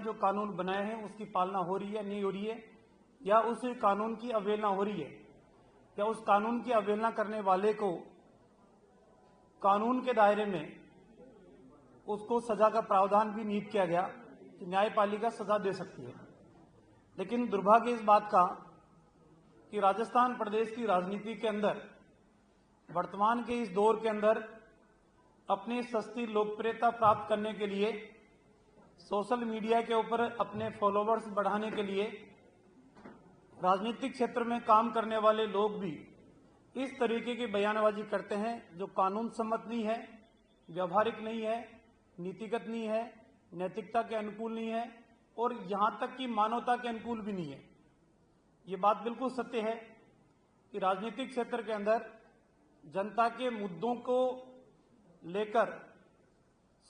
जो कानून बनाए हैं उसकी पालना हो रही है नहीं हो रही है, या उस कानून की अवहेलना हो रही है, या उस कानून की अवहेलना करने वाले को कानून के दायरे में उसको सजा का प्रावधान भी निहित किया गया कि न्यायपालिका सजा दे सकती है। लेकिन दुर्भाग्य इस बात का कि राजस्थान प्रदेश की राजनीति के अंदर वर्तमान के इस दौर के अंदर अपनी सस्ती लोकप्रियता प्राप्त करने के लिए, सोशल मीडिया के ऊपर अपने फॉलोवर्स बढ़ाने के लिए राजनीतिक क्षेत्र में काम करने वाले लोग भी इस तरीके की बयानबाजी करते हैं जो कानून सम्मत नहीं है, व्यवहारिक नहीं है, नीतिगत नहीं है, नैतिकता के अनुकूल नहीं है और यहां तक कि मानवता के अनुकूल भी नहीं है। ये बात बिल्कुल सत्य है कि राजनीतिक क्षेत्र के अंदर जनता के मुद्दों को लेकर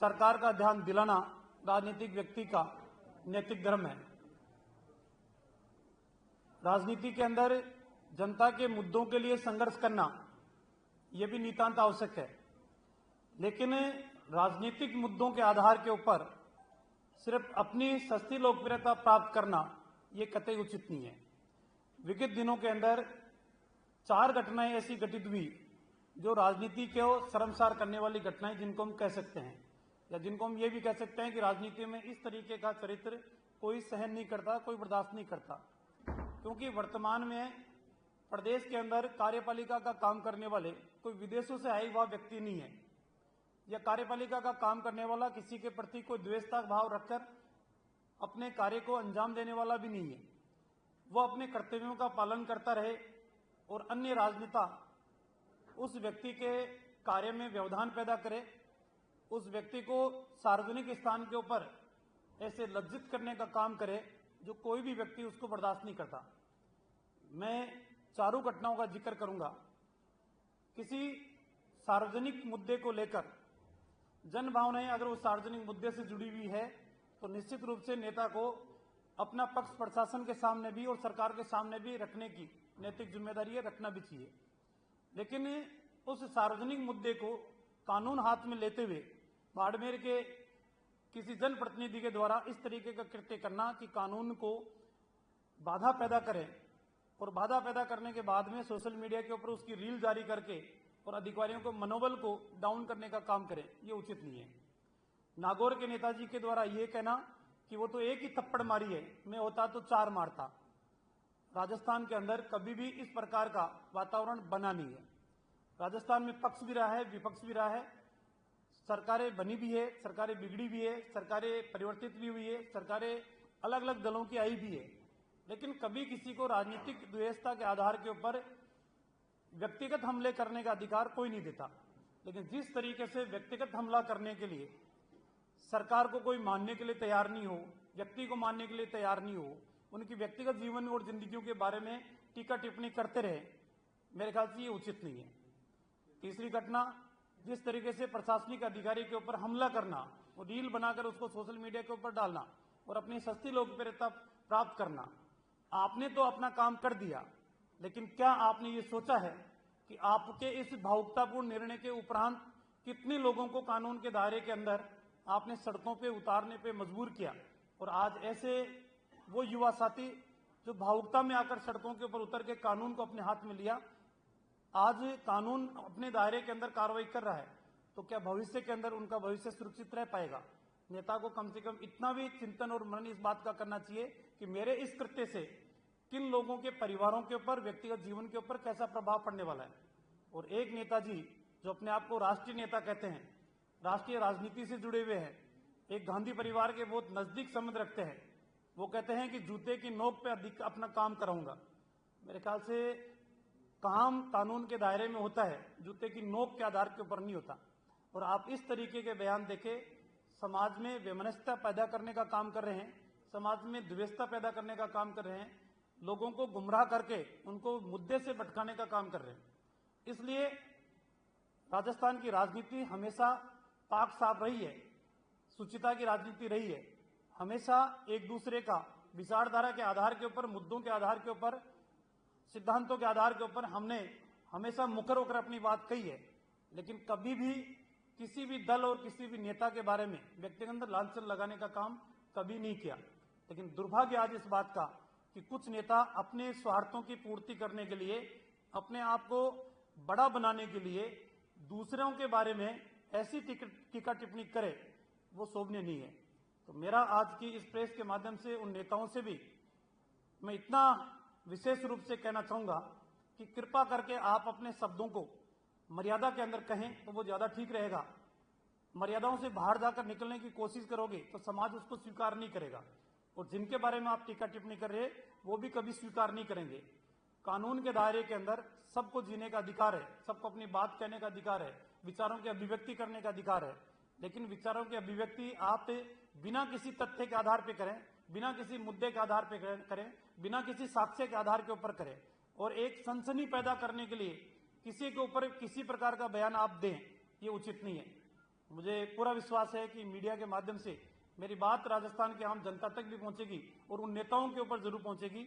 सरकार का ध्यान दिलाना राजनीतिक व्यक्ति का नैतिक धर्म है। राजनीति के अंदर जनता के मुद्दों के लिए संघर्ष करना यह भी नितांत आवश्यक है, लेकिन राजनीतिक मुद्दों के आधार के ऊपर सिर्फ अपनी सस्ती लोकप्रियता प्राप्त करना यह कतई उचित नहीं है। विगत दिनों के अंदर 4 घटनाएं ऐसी घटित हुई जो राजनीति को शर्मसार करने वाली घटनाएं, जिनको हम कह सकते हैं, या जिनको हम ये भी कह सकते हैं कि राजनीति में इस तरीके का चरित्र कोई सहन नहीं करता, कोई बर्दाश्त नहीं करता। क्योंकि वर्तमान में प्रदेश के अंदर कार्यपालिका का काम करने वाले कोई विदेशों से आया हुआ व्यक्ति नहीं है, या कार्यपालिका का काम करने वाला किसी के प्रति कोई द्वेषता भाव रखकर अपने कार्य को अंजाम देने वाला भी नहीं है। वह अपने कर्तव्यों का पालन करता रहे और अन्य राजनेता उस व्यक्ति के कार्य में व्यवधान पैदा करे, उस व्यक्ति को सार्वजनिक स्थान के ऊपर ऐसे लज्जित करने का काम करे जो कोई भी व्यक्ति उसको बर्दाश्त नहीं करता। मैं चारों घटनाओं का जिक्र करूंगा। किसी सार्वजनिक मुद्दे को लेकर जन भावनाएं अगर उस सार्वजनिक मुद्दे से जुड़ी हुई है तो निश्चित रूप से नेता को अपना पक्ष प्रशासन के सामने भी और सरकार के सामने भी रखने की नैतिक जिम्मेदारी है, रखना भी चाहिए। लेकिन उस सार्वजनिक मुद्दे को कानून हाथ में लेते हुए बाड़मेर के किसी जनप्रतिनिधि के द्वारा इस तरीके का कृत्य करना कि कानून को बाधा पैदा करे और बाधा पैदा करने के बाद में सोशल मीडिया के ऊपर उसकी रील जारी करके और अधिकारियों को मनोबल को डाउन करने का काम करे, ये उचित नहीं है। नागौर के नेताजी के द्वारा ये कहना कि वो तो एक ही थप्पड़ मारी है, मैं होता तो 4 मारता। राजस्थान के अंदर कभी भी इस प्रकार का वातावरण बना नहीं है। राजस्थान में पक्ष भी रहा है, विपक्ष भी रहा है, सरकारें बनी भी है, सरकारें बिगड़ी भी है, सरकारें परिवर्तित भी हुई है, सरकारें अलग अलग दलों की आई भी है, लेकिन कभी किसी को राजनीतिक द्वेषता के आधार के ऊपर व्यक्तिगत हमले करने का अधिकार कोई नहीं देता। लेकिन जिस तरीके से व्यक्तिगत हमला करने के लिए सरकार को कोई मानने के लिए तैयार नहीं हो, व्यक्ति को मानने के लिए तैयार नहीं हो, उनकी व्यक्तिगत जीवन और जिंदगियों के बारे में टीका टिप्पणी करते रहे, मेरे ख्याल से ये उचित नहीं है। तीसरी घटना, जिस तरीके से प्रशासनिक अधिकारी के ऊपर हमला करना और रील बनाकर उसको सोशल मीडिया के ऊपर डालना और अपनी सस्ती लोकप्रियता प्राप्त करना। आपने तो अपना काम कर दिया, लेकिन क्या आपने ये सोचा है कि आपके इस भावुकतापूर्ण निर्णय के उपरांत कितने लोगों को कानून के दायरे के अंदर आपने सड़कों पे उतारने पे मजबूर किया। और आज ऐसे वो युवा साथी जो भावुकता में आकर सड़कों के ऊपर उतर के कानून को अपने हाथ में लिया, आज कानून अपने दायरे के अंदर कार्रवाई कर रहा है, तो क्या भविष्य के अंदर उनका भविष्य सुरक्षित रह पाएगा? नेता को कम से कम इतना भी चिंतन और मनन इस बात का करना चाहिए कि मेरे इस कृत्य से किन लोगों के परिवारों के ऊपर, व्यक्तिगत जीवन के ऊपर कैसा प्रभाव पड़ने वाला है। और एक नेताजी जो अपने आप को राष्ट्रीय नेता कहते हैं, राष्ट्रीय राजनीति से जुड़े हुए हैं, एक गांधी परिवार के बहुत नजदीक संबंध रखते हैं, वो कहते हैं कि जूते की नोक पे अधिक अपना काम कराऊंगा। मेरे ख्याल से काम कानून के दायरे में होता है, जूते की नोक के आधार के ऊपर नहीं होता। और आप इस तरीके के बयान देके समाज में वैमनस्यता पैदा करने का काम कर रहे हैं, समाज में द्वेषता पैदा करने का काम कर रहे हैं, लोगों को गुमराह करके उनको मुद्दे से भटकाने का काम कर रहे हैं। इसलिए राजस्थान की राजनीति हमेशा पाक साफ रही है, सुचिता की राजनीति रही है। हमेशा एक दूसरे का विचारधारा के आधार के ऊपर, मुद्दों के आधार के ऊपर, सिद्धांतों के आधार के ऊपर हमने हमेशा मुखर होकर अपनी बात कही है। लेकिन कभी भी किसी भी दल और किसी भी नेता के बारे में व्यक्तिगत लांछन लगाने का काम कभी नहीं किया। लेकिन दुर्भाग्य आज इस बात का कि कुछ नेता अपने स्वार्थों की पूर्ति करने के लिए, अपने आप को बड़ा बनाने के लिए दूसरों के बारे में ऐसी टीका टिप्पणी करे, वो शोभनीय नहीं है। तो मेरा आज की इस प्रेस के माध्यम से उन नेताओं से भी मैं इतना विशेष रूप से कहना चाहूंगा कि कृपा करके आप अपने शब्दों को मर्यादा के अंदर कहें तो वो ज्यादा ठीक रहेगा। मर्यादाओं से बाहर जाकर निकलने की कोशिश करोगे तो समाज उसको स्वीकार नहीं करेगा, और जिनके बारे में आप टीका टिप्पणी कर रहे हैं वो भी कभी स्वीकार नहीं करेंगे। कानून के दायरे के अंदर सबको जीने का अधिकार है, सबको अपनी बात कहने का अधिकार है, विचारों की अभिव्यक्ति करने का अधिकार है। लेकिन विचारों की अभिव्यक्ति आप बिना किसी तथ्य के आधार पर करें, बिना किसी मुद्दे के आधार पर करें, बिना किसी साक्ष्य के आधार के ऊपर करें, और एक सनसनी पैदा करने के लिए किसी के ऊपर किसी प्रकार का बयान आप दें, ये उचित नहीं है। मुझे पूरा विश्वास है कि मीडिया के माध्यम से मेरी बात राजस्थान की आम जनता तक भी पहुंचेगी और उन नेताओं के ऊपर जरूर पहुंचेगी